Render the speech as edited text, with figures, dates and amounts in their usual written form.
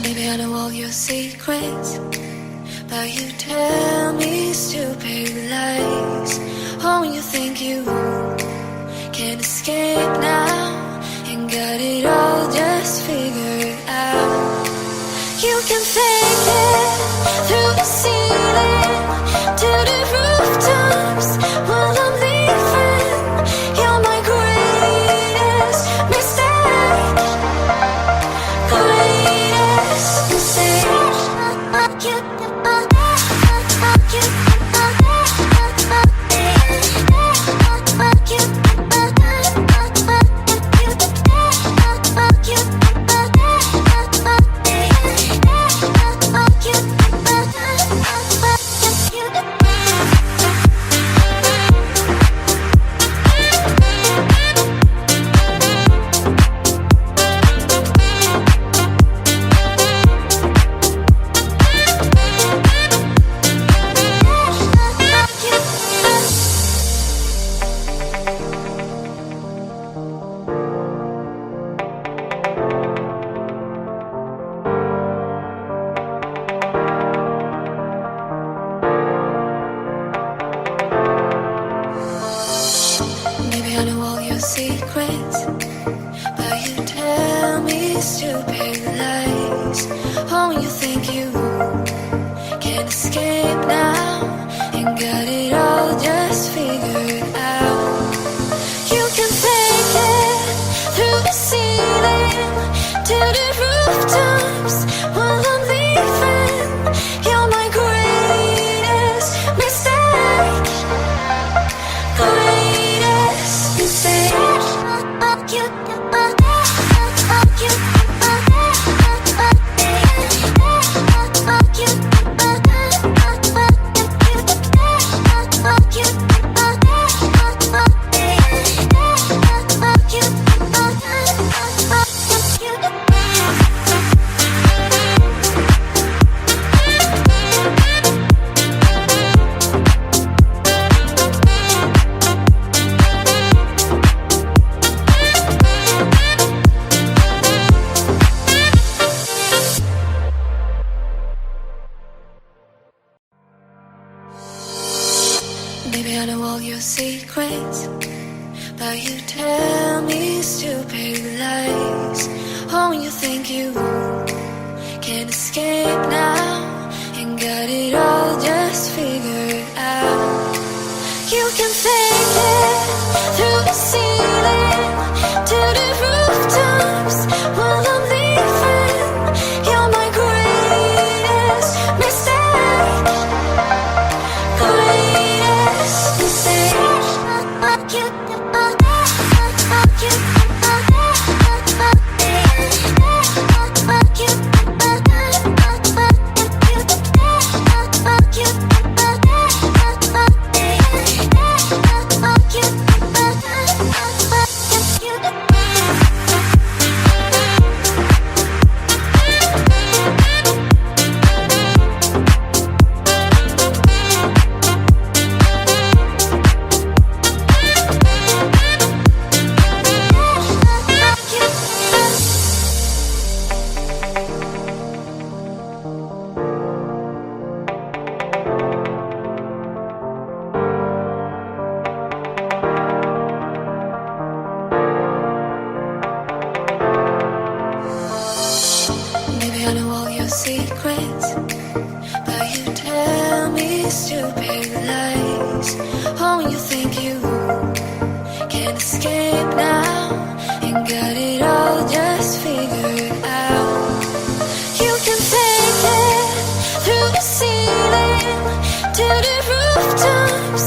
Baby, I know all your secrets, but you tell me stupid lies. Oh, you think you can escape now and got it all just figured out. You can fake it through the ceiling to the rooftops while I'm leaving. You're my greatest mistake. Greatest mistake. Maybe I know all your secrets, but you tell me stupid lies. Oh, you think you can escape now and got it all just figured out. You can fake it through the ceiling to the rooftops while I'm leaving. You're my greatest mistake. Greatest mistake. Baby, I know all your secrets, but you tell me stupid lies. Oh, you think you can escape now and got it all just figured out. You can fake it through the ceiling to the rooftops while I'm leaving. You're my greatest mistake. Greatest mistake. Maybe I know all your secrets, but you tell me stupid lies. Oh, you think you can escape now and got it all just figured out. You can fake it through the ceiling to the rooftops